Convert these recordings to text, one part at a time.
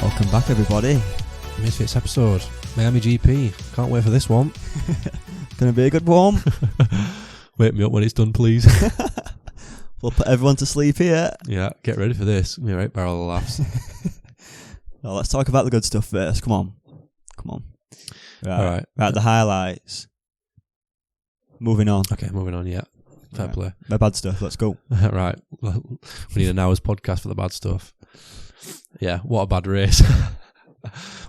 Welcome back, everybody. Misfits episode, Miami GP. Can't wait for this one. Gonna be a good one. Wake me up when it's done, please. We'll put everyone to sleep here. Yeah, get ready for this. All right, barrel of laughs. Well, let's talk about the good stuff first. Come on. Right. Right, the highlights. Moving on. Okay, moving on, yeah. Fair play. The bad stuff, let's go. Right. We need an hour's podcast for the bad stuff. Yeah, what a bad race.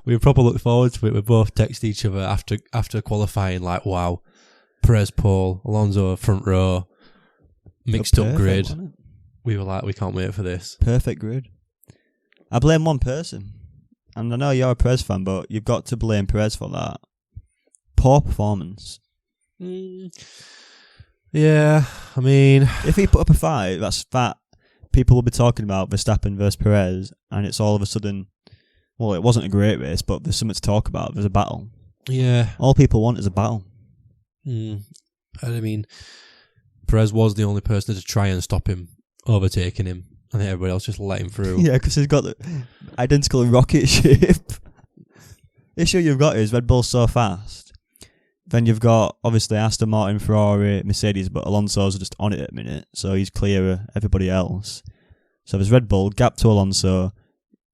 We were probably looking forward to it. We both text each other after qualifying like, wow, Perez pole, Alonso front row, mixed up grid. We were like, we can't wait for this. Perfect grid. I blame one person. And I know you're a Perez fan, but you've got to blame Perez for that. Poor performance. Yeah, I mean... If he put up a fight, that's that. People will be talking about Verstappen versus Perez, and it's all of a sudden... Well, it wasn't a great race, but there's something to talk about. There's a battle. Yeah. All people want is a battle. I mean, Perez was the only person to try and stop him overtaking him. I think everybody else just let him through. Yeah, because he's got the identical rocket ship. The issue you've got is Red Bull's so fast. Then you've got, obviously, Aston Martin, Ferrari, Mercedes, but Alonso's just on it at the minute, so he's clear of everybody else. So there's Red Bull, gap to Alonso,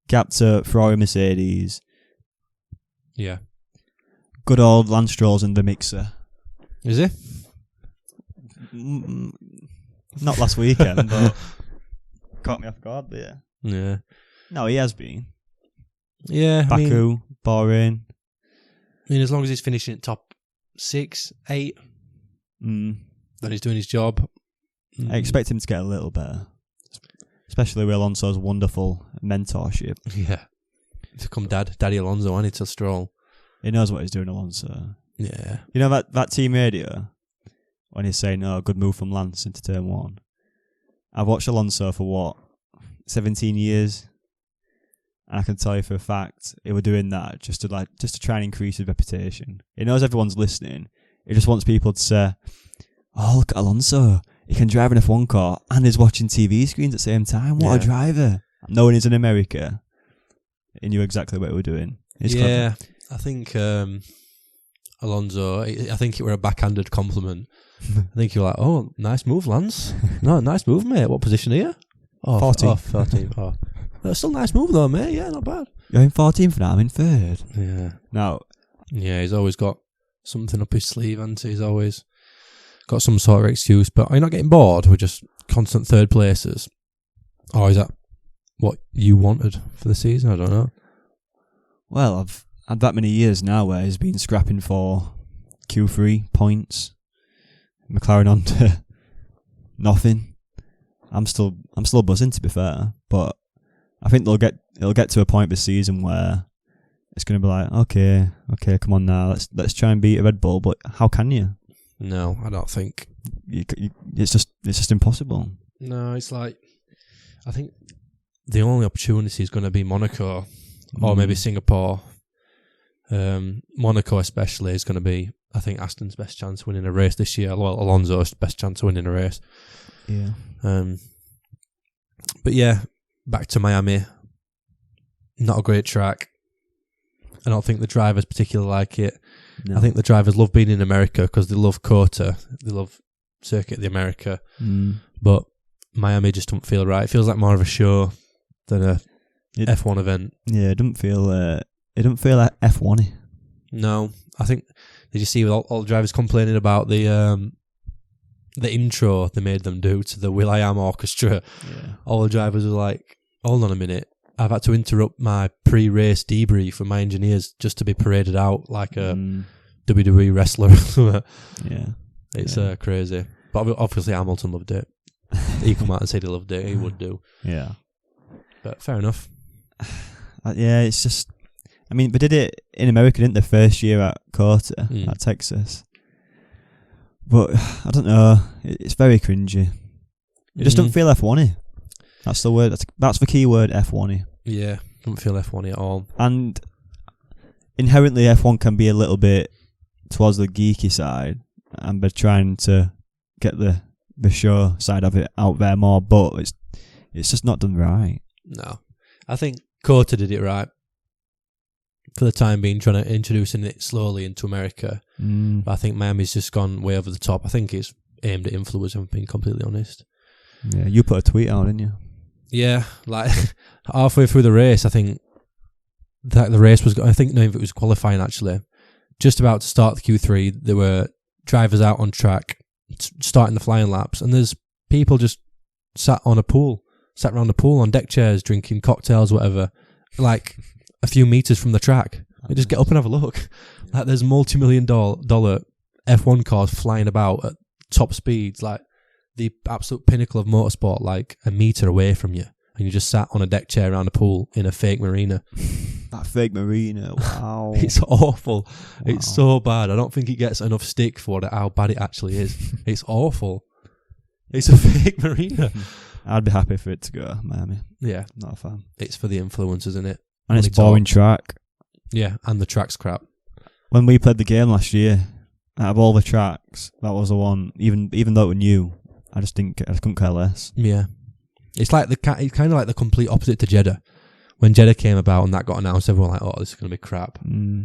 gap to Ferrari, Mercedes. Yeah. Good old Lance Stroll's in the mixer. Is he? Not last weekend, but caught me off guard there. Yeah. No, he has been. Yeah. Baku, Bahrain. I mean, as long as he's finishing at top 6, 8, then he's doing his job. I expect him to get a little better. Especially with Alonso's wonderful mentorship. Yeah. To come Daddy Alonso, I need to Stroll. He knows what he's doing, Alonso. Yeah. You know that team radio? When he's saying, oh, good move from Lance into turn 1. I've watched Alonso for 17 years? And I can tell you for a fact, he were doing that just to try and increase his reputation. He knows everyone's listening. He just wants people to say, oh, look at Alonso. He can drive an F1 car and he's watching TV screens at the same time. What a driver. Knowing he's in America, he knew exactly what he were doing. He's clever. I think Alonso, I think it were a backhanded compliment. I think you were like, oh, nice move, Lance. No, nice move, mate. What position are you? Oh, 14. 14. Oh. That's still a nice move though, mate. Yeah, not bad. You're in 14th now, I'm in 3rd. Yeah. Now, yeah, he's always got something up his sleeve, and he's always got some sort of excuse. But are you not getting bored with just constant third places? Or is that what you wanted for the season? I don't know. Well, I've had that many years now where he's been scrapping for Q3 points. McLaren on to nothing. I'm still buzzing, to be fair, but I think it'll get to a point this season where it's going to be like, okay, come on now, let's try and beat a Red Bull, but how can you? No, I don't think. It's just impossible. No, it's like, I think the only opportunity is going to be Monaco or maybe Singapore. Monaco especially is going to be, I think, Aston's best chance of winning a race this year. Well, Alonso's best chance of winning a race. Yeah. But yeah, back to Miami. Not a great track. I don't think the drivers particularly like it. No. I think the drivers love being in America because they love COTA. They love Circuit of the America. But Miami just don't feel right. It feels like more of a show than a F1 event. Yeah, it doesn't feel like F1-y. No, I think, did you see all the drivers complaining about the intro they made them do to the Will.i.am orchestra? Yeah. All the drivers were like, hold on a minute, I've had to interrupt my pre-race debrief with my engineers just to be paraded out like a WWE wrestler. Yeah. It's crazy. But obviously Hamilton loved it. He come out and said he loved it. He would do. Yeah. But fair enough. Yeah, it's just... I mean, they did it in America, didn't they, first year at COTA, at Texas. But, I don't know, it's very cringy. It just doesn't feel F1-y. That's the word, that's the key word, F1-y. Yeah, doesn't feel F1-y at all. And inherently F1 can be a little bit towards the geeky side, and they're trying to get the show side of it out there more, but it's just not done right. No. I think COTA did it right. for the time being, trying to introducing it slowly into America. But I think Miami's just gone way over the top. I think it's aimed at influencers, if I'm being completely honest. Yeah, you put a tweet out, didn't you? Yeah, like halfway through the race, I think that the race was, I think, no, if it was qualifying actually, just about to start the Q3, there were drivers out on track starting the flying laps, and there's people just sat around the pool on deck chairs drinking cocktails, whatever, like a few meters from the track. They just get up and have a look. Like there's multi-million-dollar F1 cars flying about at top speeds, like the absolute pinnacle of motorsport, like a meter away from you, and you just sat on a deck chair around a pool in a fake marina. That fake marina, wow. It's awful. Wow. It's so bad. I don't think it gets enough stick for how bad it actually is. It's awful. It's a fake marina. I'd be happy for it to go Miami. Yeah. Not a fan. It's for the influencers, isn't it? And it's a boring track. Yeah, and the track's crap. When we played the game last year, out of all the tracks, that was the one, even though it was new, I couldn't care less. Yeah. It's kind of like the complete opposite to Jeddah. When Jeddah came about and that got announced, everyone was like, oh, this is going to be crap.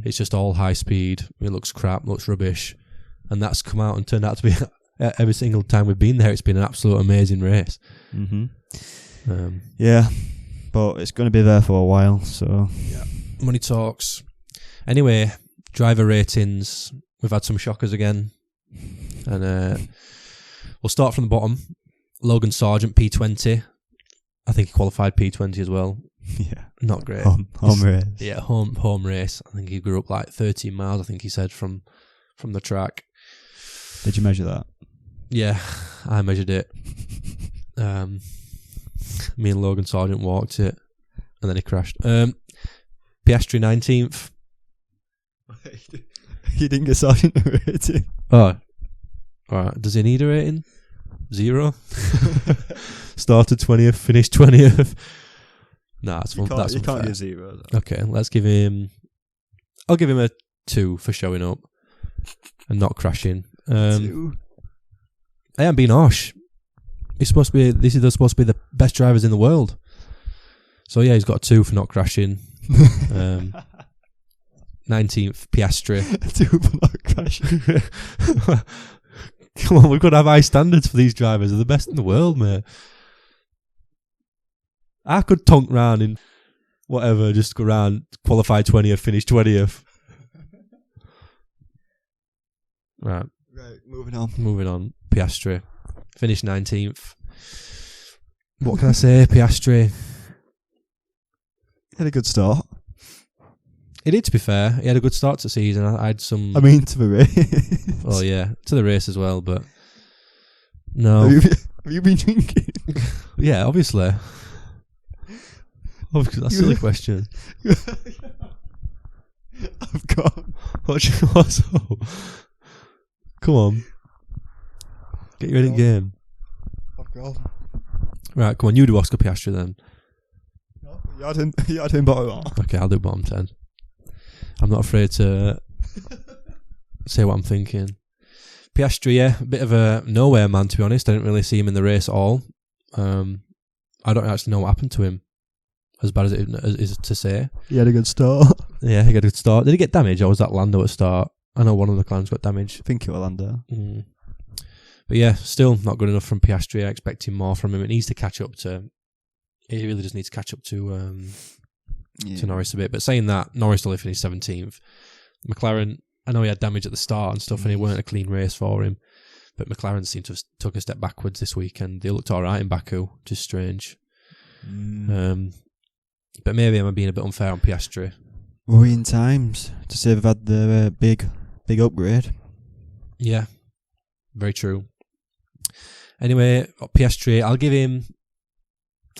It's just all high speed. It looks crap, looks rubbish. And that's come out and turned out to be, every single time we've been there, it's been an absolute amazing race. Yeah, but it's going to be there for a while, so... Yeah. Money talks. Anyway, driver ratings. We've had some shockers again. And we'll start from the bottom. Logan Sargent, P20. I think he qualified P20 as well. Yeah. Not great. Home race. Yeah, home race. I think he grew up like 13 miles, I think he said, from the track. Did you measure that? Yeah, I measured it. Me and Logan Sargent walked it, and then he crashed. Piastri 19th. You didn't get Sargent a rating? Oh, alright. Does he need a rating? 0. Started 20th, finished 20th. Nah, that's fun. You can't give 0. Okay, let's give him... I'll give him a 2 for showing up and not crashing. 2? I am being harsh. These are supposed to be the best drivers in the world. So yeah, he's got a 2 for not crashing. 19th, Piastri. 2 for not crashing. Come on, we've got to have high standards for these drivers. They're the best in the world, mate. I could tonk round in whatever, just go round, qualify 20th, finish 20th. Right, moving on. Piastri. Finished 19th. What can I say? Piastri. He had a good start. He did, to be fair. He had a good start to the season. I had some... I mean, to the race. Oh, yeah. To the race as well, but... No. Have you been drinking? Yeah, obviously. That's a silly question. I've got... What's up? Come on. Get your head in game. I've got... Right, come on. You do Oscar Piastri then. No, you had him bottom. Okay, I'll do bottom 10. I'm not afraid to say what I'm thinking. Piastri, yeah, a bit of a nowhere man, to be honest. I didn't really see him in the race at all. I don't actually know what happened to him, as bad as it is to say. He had a good start. Yeah, he got a good start. Did he get damaged, or was that Lando at the start? I know one of the clans got damaged. I think it was Lando. But yeah, still not good enough from Piastri. I expected more from him. It needs to catch up to... He really does need to catch up to Norris a bit. But saying that, Norris only finished 17th. McLaren, I know he had damage at the start and stuff, and it weren't a clean race for him. But McLaren seemed to have took a step backwards this weekend. They looked all right in Baku, just strange. But maybe I'm being a bit unfair on Piastri. Worrying times to say they've had the big upgrade. Yeah, very true. Anyway, Piastri, I'll give him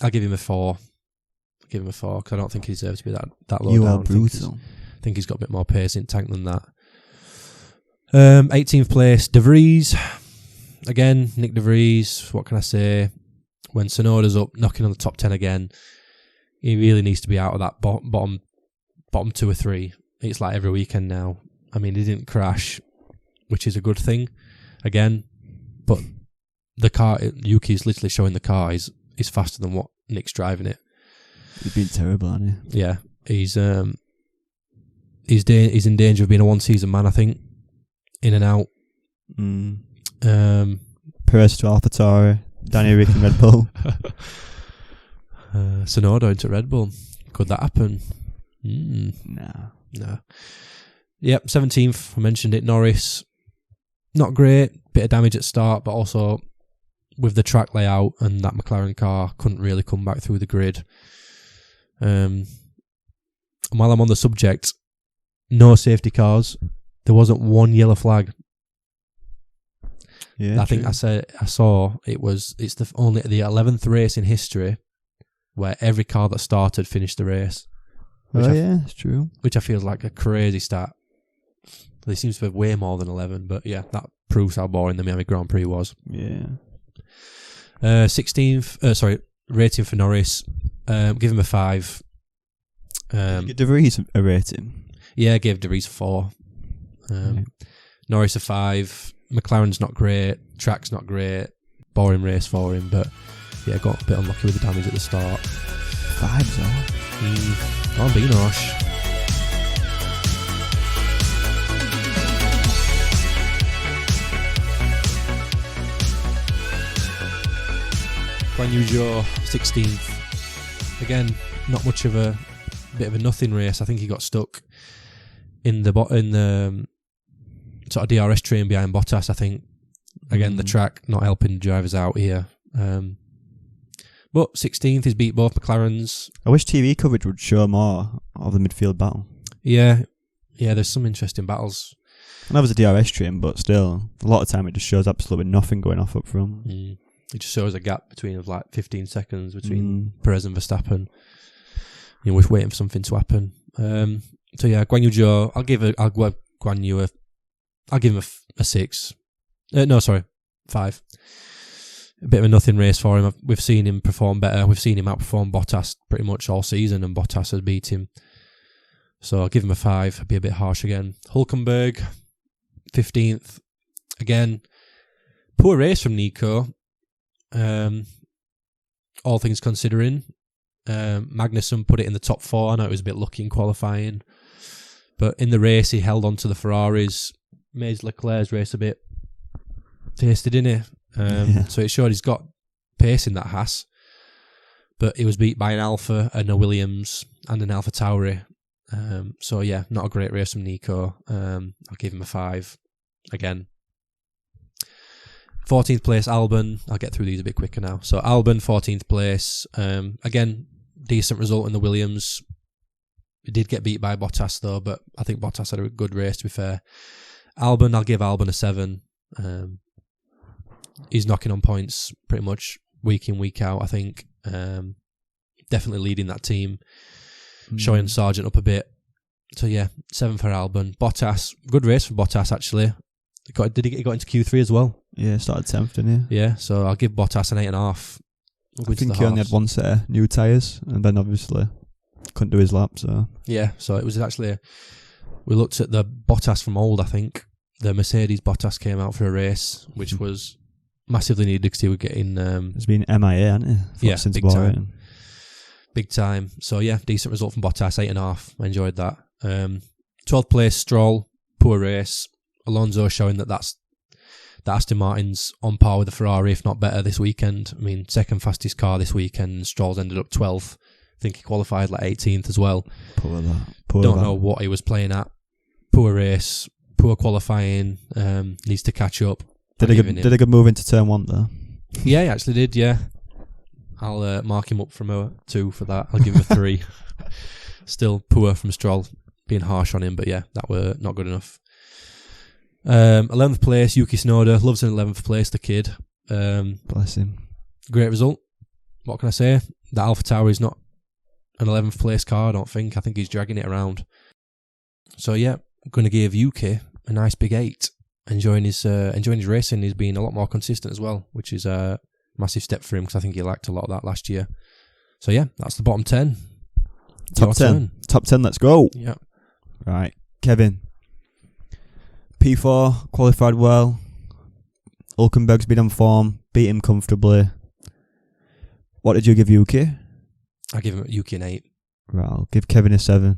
a 4. I'll give him a 4 because I don't think he deserves to be that low. You are brutal. I think he's got a bit more pace in tank than that. 18th place, De Vries. Again, Nick De Vries. What can I say? When Tsunoda's up, knocking on the top 10 again, he really needs to be out of that bottom 2 or 3. It's like every weekend now. I mean, he didn't crash, which is a good thing. Again, but the car, Yuki's literally showing the car is faster than what Nick's driving it. He's been terrible, hasn't he? Yeah, he's he's in danger of being a one-season man, I think. In and out. Perez to AlphaTauri, Danny Rick in Red Bull. Tsunoda into Red Bull. Could that happen? No. Yep, 17th. I mentioned it. Norris. Not great. Bit of damage at start, but also with the track layout and that McLaren car couldn't really come back through the grid. And while I'm on the subject, no safety cars. There wasn't one yellow flag. Yeah, I think I saw it's only the 11th race in history where every car that started finished the race. It's true. Which I feel is like a crazy stat. There seems to be way more than 11, but yeah, that proves how boring the Miami Grand Prix was. Yeah. 16th, rating for Norris. Give him a 5. Give De Vries a rating. Yeah, I gave De Vries a 4. Norris a 5. McLaren's not great. Track's not great. Boring race for him, but yeah, got a bit unlucky with the damage at the start. 5s though. I'm being harsh. Guan Yu Zhou, 16th. Again, not much of a bit of a nothing race. I think he got stuck in the sort of DRS train behind Bottas. I think again the track not helping drivers out here. But 16th, he's beat both McLarens. I wish TV coverage would show more of the midfield battle. Yeah, there's some interesting battles. I know it was a DRS train, but still, a lot of time it just shows absolutely nothing going off up front. It just shows a gap between of like 15 seconds between Perez and Verstappen. We're waiting for something to happen. So yeah, Guan Yu Zhou, I'll give him a 6. 5. A bit of a nothing race for him. We've seen him perform better. We've seen him outperform Bottas pretty much all season, and Bottas has beat him. So I'll give him a 5. I'll be a bit harsh again. Hülkenberg, 15th. Again, poor race from Nico. All things considering. Magnussen put it in the top 4. I know it was a bit lucky in qualifying. But in the race, he held on to the Ferraris. Made Leclerc's race a bit tasted, didn't he? So it showed he's got pace in that Haas. But he was beat by an Alfa, and a Williams, and an AlphaTauri. So yeah, not a great race from Nico. I'll give him a 5 again. 14th place, Albon. I'll get through these a bit quicker now. So Albon, 14th place. Again, decent result in the Williams. He did get beat by Bottas though, but I think Bottas had a good race to be fair. Albon, I'll give Albon a 7. He's knocking on points pretty much week in, week out, I think. Definitely leading that team. Showing Sargent up a bit. So yeah, 7 for Albon. Bottas, good race for Bottas actually. He got into Q3 as well. Yeah, started 10th, didn't he? Yeah, so I'll give Bottas an 8.5. I think he only had one set of new tyres, and then obviously couldn't do his lap. So yeah, so it was actually, we looked at the Bottas from old, I think. The Mercedes Bottas came out for a race, which was massively needed because he would get in... It's been MIA, hasn't it? Yeah, big time. Big time. So yeah, decent result from Bottas, 8.5. I enjoyed that. 12th place, Stroll, poor race. Alonso showing that Aston Martin's on par with the Ferrari, if not better, this weekend. I mean, second fastest car this weekend. Stroll's ended up 12th. I think he qualified like 18th as well. Don't know what he was playing at. Poor race, poor qualifying. Needs to catch up. Did a good move into turn 1 though? Yeah, he actually did. Yeah, I'll mark him up from a 2 for that. I'll give him a 3. Still poor from Stroll, being harsh on him, but yeah, that were not good enough. 11th place, Yuki Tsunoda. Loves an 11th place, the kid. Bless him. Great result. What can I say? That AlphaTauri is not an 11th place car, I don't think. I think he's dragging it around. So yeah, I'm going to give Yuki a nice big 8. Enjoying his racing. He's been a lot more consistent as well, which is a massive step for him because I think he liked a lot of that last year. So yeah, that's the bottom 10. Top 10. Top 10, let's go. Yeah. Right, Kevin. P4, qualified well. Hülkenberg's been on form, beat him comfortably. What did you give Yuki? I give him Yuki an 8. Right, I'll give Kevin a 7.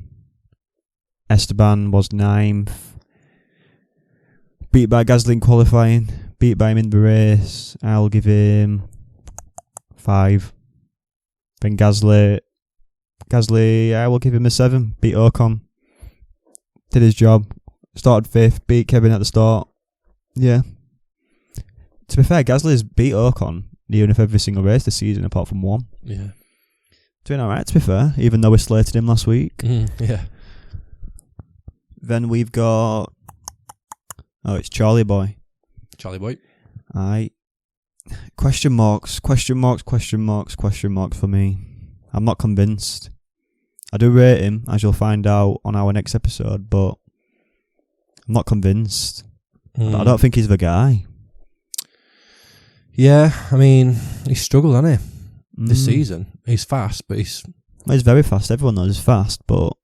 Esteban was 9th. Beat by Gasly in qualifying. Beat by him in the race. I'll give him 5. Then Gasly, I will give him a 7. Beat Ocon. Did his job. Started 5th. Beat Kevin at the start. Yeah. To be fair, Gasly's beat Ocon near enough every single race this season apart from one. Yeah. Doing alright, to be fair, even though we slated him last week. Yeah. Then we've got... Oh, it's Charlie Boy. Charlie Boy. Aye. Question marks for me. I'm not convinced. I do rate him, as you'll find out on our next episode, but I'm not convinced. I don't think he's the guy. Yeah, I mean, he's struggled, hasn't he? This season. He's fast, but he's very fast. Everyone knows he's fast, but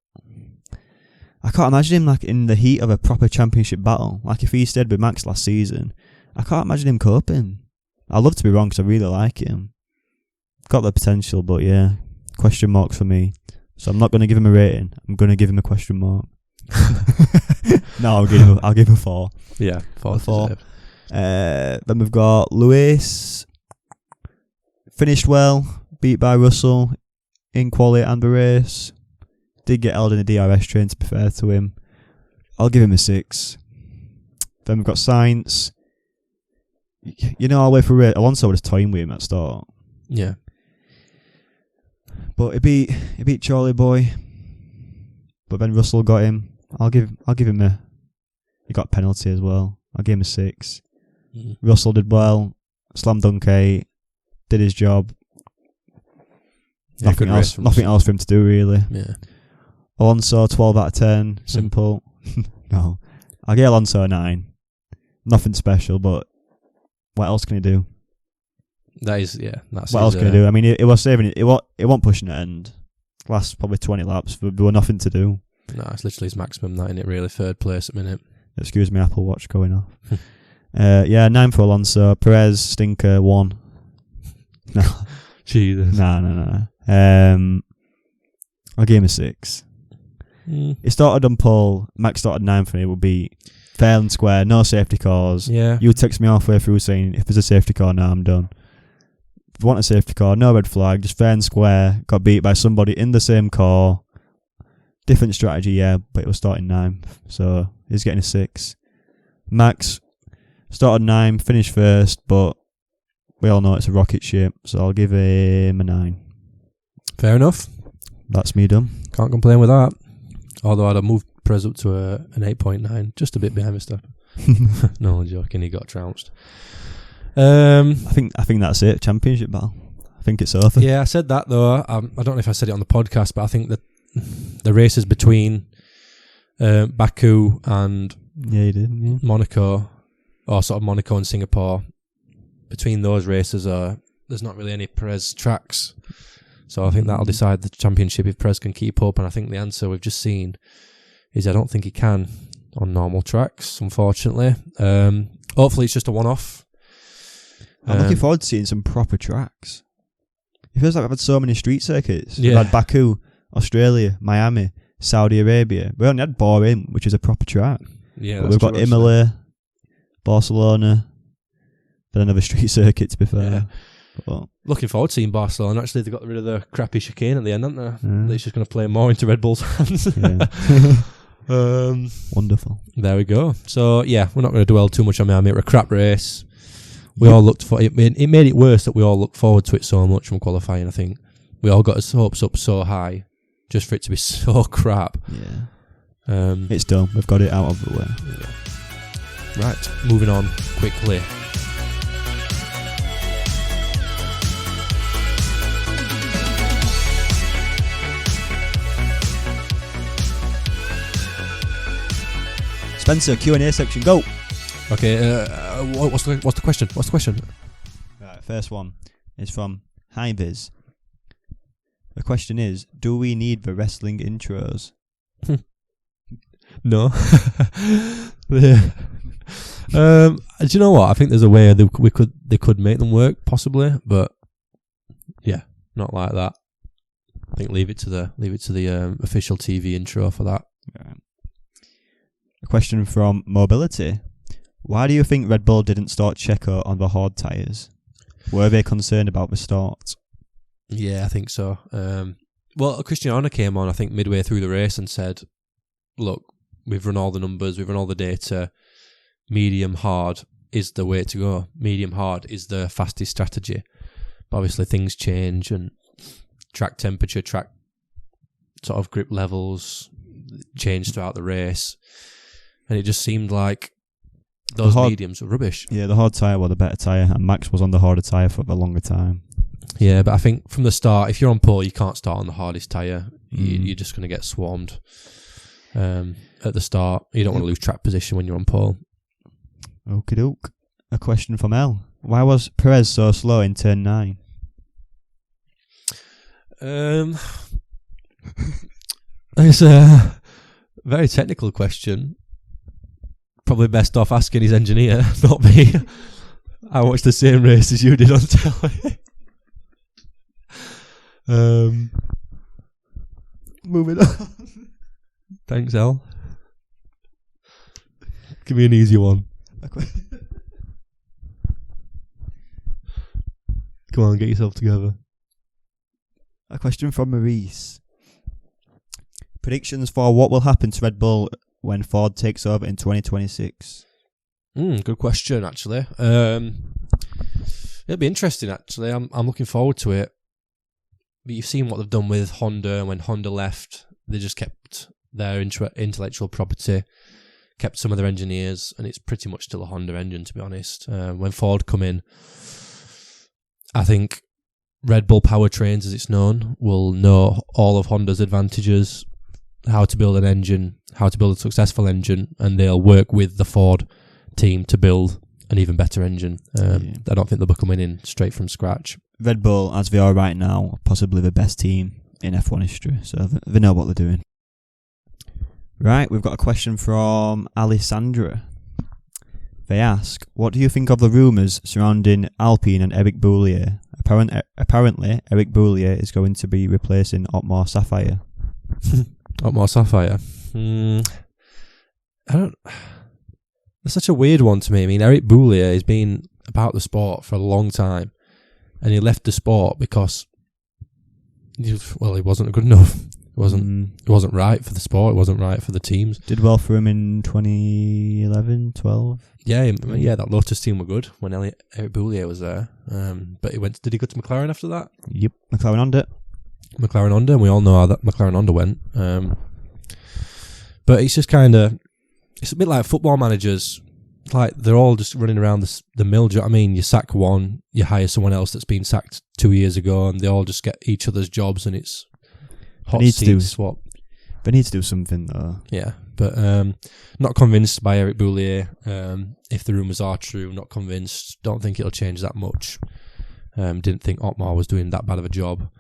I can't imagine him like in the heat of a proper championship battle. Like if he stayed with Max last season, I can't imagine him coping. I'd love to be wrong because I really like him. Got the potential, but yeah, question marks for me. So I'm not going to give him a rating. I'm going to give him a question mark. No, I'll give him a 4. Yeah, 4. Then we've got Lewis. Finished well. Beat by Russell in quali and the race. Did get held in a DRS train, to be fair to him. I'll give him a 6. Then we've got Sainz. You know, all the way through it, Alonso was toying with him at start. Yeah. But it beat Charlie Boy. But then Russell got him. I'll give him a... He got a penalty as well. I'll give him a 6. Russell did well. Slam dunk 8. Did his job. Yeah, nothing else for him to do, really. Yeah. Alonso, 12 out of 10. Simple. No. I'll give Alonso a 9. Nothing special, but what else can he do? That's what else can he do? I mean, it was saving it. It wasn't pushing it end. Last probably 20 laps, there were nothing to do. No, it's literally his maximum, that, innit, really? 3rd place at minute. Excuse me, Apple Watch going off. 9 for Alonso. Perez, stinker, 1. No. Jesus. No. I'll give him a 6. It started on pole. Max started 9th and it would be fair and square. No safety cars. Yeah. You would text me halfway through saying, if there's a safety car now, I'm done. If you want a safety car, no red flag, just fair and square. Got beat by somebody in the same car. Different strategy, yeah, but it was starting 9th. So he's getting a 6. Max started 9th, finished 1st, but we all know it's a rocket ship, so I'll give him a 9. Fair enough. That's me done. Can't complain with that. Although I'd have moved Perez up to an 8.9, just a bit behind Verstappen. No, I'm joking, he got trounced. I think that's it. Championship battle. I think it's over. Yeah, I said that though. I don't know if I said it on the podcast, but I think that the races between Baku and you did. Yeah. Monaco, or sort of Monaco and Singapore, between those races there's not really any Perez tracks. So I think that'll decide the championship if Perez can keep up. And I think the answer we've just seen is I don't think he can on normal tracks, unfortunately. Hopefully it's just a one-off. I'm looking forward to seeing some proper tracks. It feels like I've had so many street circuits. Yeah. We've had Baku, Australia, Miami, Saudi Arabia. We only had Bahrain, which is a proper track. Yeah, but we've got Imola, Barcelona, then another street circuit, to be fair. Yeah. But looking forward to seeing Barcelona. Actually, they got rid of the crappy chicane at the end, haven't they? Yeah. It's just going to play more into Red Bull's hands. Yeah. Wonderful. There we go. So, yeah, we're not going to dwell too much on Miami. It was a crap race. We all looked for it. It made it worse that we all looked forward to it so much from qualifying. I think we all got our hopes up so high just for it to be so crap. Yeah. It's done. We've got it out of the way. Yeah. Right. Moving on quickly. Spencer, Q&A section, go. Okay, what's the question? What's the question? Right, first one is from Hi Viz. The question is, do we need the wrestling intros? No. Do you know what? I think there's a way they could make them work, possibly, but yeah, not like that. I think leave it to the official TV intro for that. Right. A question from Mobility. Why do you think Red Bull didn't start Checo on the hard tyres? Were they concerned about the start? Yeah, I think so. Well, Christian Horner came on, I think, midway through the race and said, look, we've run all the numbers, we've run all the data. Medium hard is the way to go. Medium hard is the fastest strategy. But obviously things change and track temperature, track sort of grip levels change throughout the race. And it just seemed like those mediums were rubbish. Yeah, the hard tyre was the better tyre, and Max was on the harder tyre for the longer time. Yeah, but I think from the start, if you're on pole, you can't start on the hardest tyre. You're just going to get swarmed at the start. You don't want to lose track position when you're on pole. Okie doke. A question from Ell. Why was Perez so slow in turn 9? It's a very technical question. Probably best off asking his engineer, not me. I watched the same race as you did on telly. Moving on. Thanks, Ell. Give me an easy one. Come on, get yourself together. A question from Maurice. Predictions for what will happen to Red Bull when Ford takes over in 2026? Good question, actually. It'll be interesting, actually. I'm looking forward to it. But you've seen what they've done with Honda. When Honda left, they just kept their intellectual property, kept some of their engineers, and it's pretty much still a Honda engine, to be honest. When Ford come in, I think Red Bull Powertrains, as it's known, will know all of Honda's advantages, how to build an engine, how to build a successful engine, and they'll work with the Ford team to build an even better engine. I don't think they'll be coming in straight from scratch. Red Bull, as they are right now, possibly the best team in F1 history, so they know what they're doing. Right, we've got a question from Alessandra. They ask, what do you think of the rumours surrounding Alpine and Eric Boullier? Apparently, Eric Boullier is going to be replacing Otmar Sapphire. Otmar Sapphire? That's such a weird one to me. I mean, Eric Boullier has been about the sport for a long time, and he left the sport because he wasn't good enough. It wasn't right for the sport. It wasn't right for the teams. Did well for him in 2011, 12. Yeah, that Lotus team were good when Eric Boullier was there. But did he go to McLaren after that? Yep, McLaren Honda. And we all know how that McLaren Honda went. But it's just kind of, it's a bit like football managers. Like they're all just running around the mill. Do you know what I mean? You sack one, you hire someone else that's been sacked 2 years ago, and they all just get each other's jobs, and it's hot seat swap. They need to do something though. Yeah, but not convinced by Eric Boullier. If the rumours are true, not convinced. Don't think it'll change that much. Didn't think Otmar was doing that bad of a job.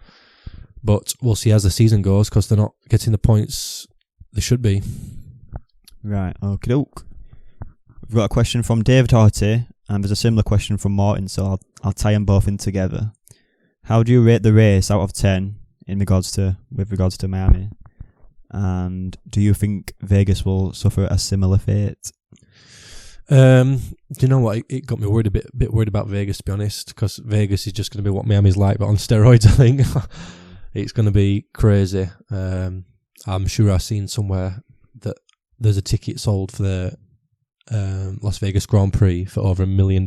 But we'll see as the season goes, because they're not getting the points they should be. Right, okie doke. We've got a question from David Harty, and there's a similar question from Martin, so I'll tie them both in together. How do you rate the race out of 10 with regards to Miami? And do you think Vegas will suffer a similar fate? Do you know what? It got me worried a bit worried about Vegas, to be honest, because Vegas is just going to be what Miami's like, but on steroids, I think. It's going to be crazy. I'm sure I've seen somewhere that there's a ticket sold for the Las Vegas Grand Prix for over $1 million.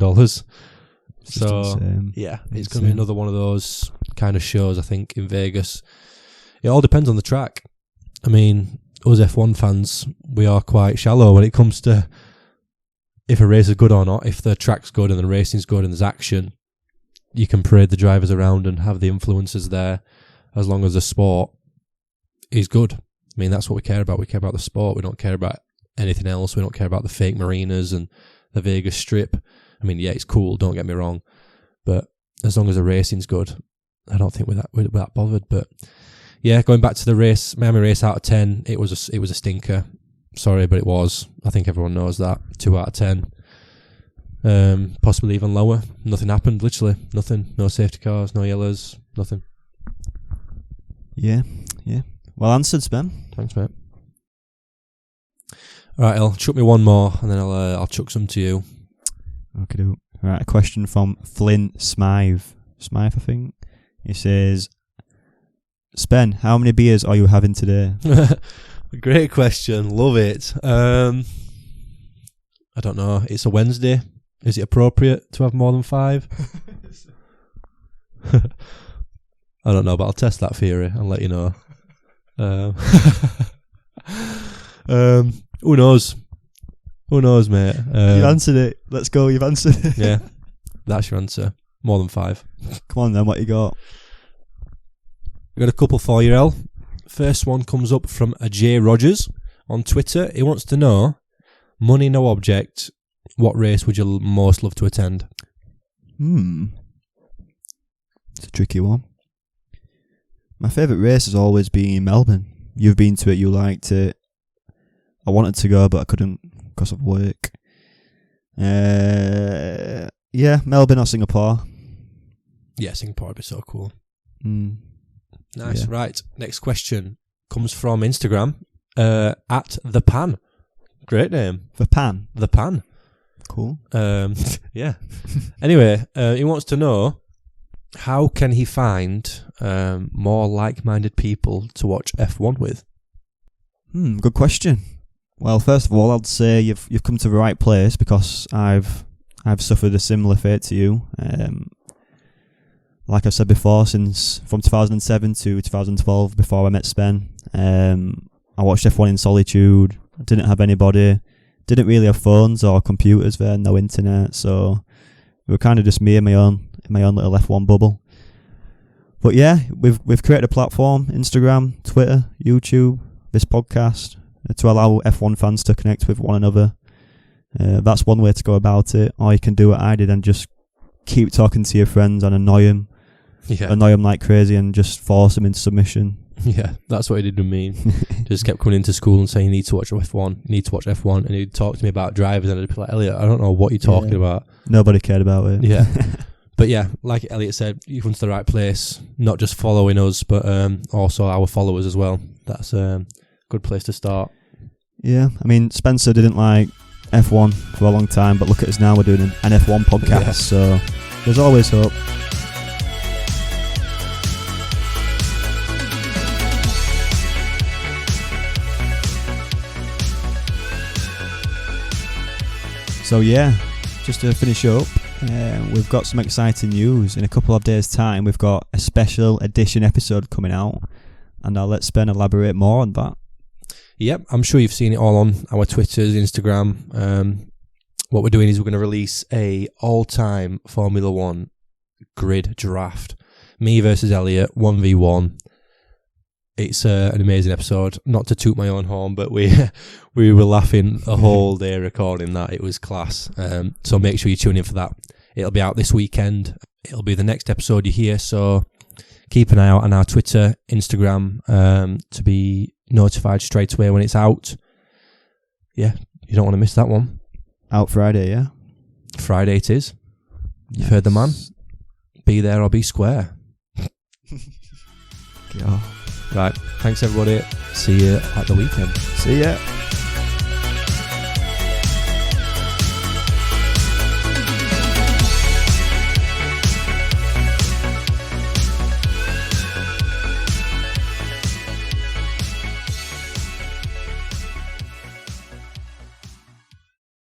So, yeah, it's going to be another one of those kind of shows, I think, in Vegas. It all depends on the track. I mean, us F1 fans, we are quite shallow when it comes to if a race is good or not. If the track's good and the racing's good and there's action, you can parade the drivers around and have the influencers there as long as the sport is good. I mean, that's what we care about. We care about the sport. We don't care about anything else. We don't care about the fake marinas and the Vegas Strip. I mean, yeah, it's cool, don't get me wrong. But as long as the racing's good, I don't think we're that bothered. But yeah, going back to the race, Miami race out of 10, it was a stinker. Sorry, but it was. I think everyone knows that. 2 out of 10. Possibly even lower. Nothing happened, literally. Nothing. No safety cars, no yellows, nothing. Yeah. Well answered, Spen. Thanks, mate. Right, Ell, chuck me one more, and then I'll chuck some to you. Okay, right. A question from Flynn Smythe. Smythe, I think. He says, Spen, how many beers are you having today? Great question. Love it. I don't know. It's a Wednesday. Is it appropriate to have more than 5? I don't know, but I'll test that theory and let you know. Who knows? Who knows, mate? You've answered it. Let's go. You've answered it. Yeah, that's your answer. More than 5. Come on then. What you got? I got a couple for you, El. First one comes up from a J Rogers on Twitter. He wants to know, money no object, what race would you most love to attend? It's a tricky one. My favourite race has always been Melbourne. You've been to it, you liked it. I wanted to go, but I couldn't because of work. Yeah, Melbourne or Singapore. Yeah, Singapore would be so cool. Nice. Yeah. Right. Next question comes from Instagram at The Pan. Great name. The Pan. The Pan. Cool. Yeah. Anyway, he wants to know, how can he find more like-minded people to watch F1 with? Good question. Well, first of all, I'd say you've come to the right place because I've suffered a similar fate to you. Like I said before, from 2007 to 2012, before I met Spen, I watched F1 in solitude. I didn't have anybody, didn't really have phones or computers there, no internet, so it was kind of just me in my own little F1 bubble. But yeah, we've created a platform, Instagram, Twitter, YouTube, this podcast, to allow F1 fans to connect with one another. That's one way to go about it. Or you can do what I did and just keep talking to your friends and annoy them like crazy and just force them into submission. Yeah, that's what he did with me. Just kept coming into school and saying, you need to watch F1, and he'd talk to me about drivers, and I'd be like, Elliot, I don't know what you're talking about. Nobody cared about it. Yeah. But yeah, like Elliot said, you've come to the right place, not just following us, but also our followers as well. That's a good place to start. Yeah, I mean, Spencer didn't like F1 for a long time, but look at us now, we're doing an F1 podcast, so there's always hope. So yeah, just to finish up, we've got some exciting news. In a couple of days' time, we've got a special edition episode coming out, and I'll let Spen elaborate more on that. Yep, I'm sure you've seen it all on our Twitters, Instagram. What we're doing is we're going to release a all-time Formula 1 grid draft. Me versus Elliot, 1v1. It's an amazing episode. Not to toot my own horn, but we were laughing the whole day recording that. It was class. So make sure you tune in for that. It'll be out this weekend. It'll be the next episode you hear. So keep an eye out on our Twitter, Instagram, to be notified straight away when it's out. Yeah, you don't want to miss that one. Out Friday, yeah? Friday it is. You've heard the man. Be there or be square. Yeah. Right, thanks everybody. See you at the weekend. See ya.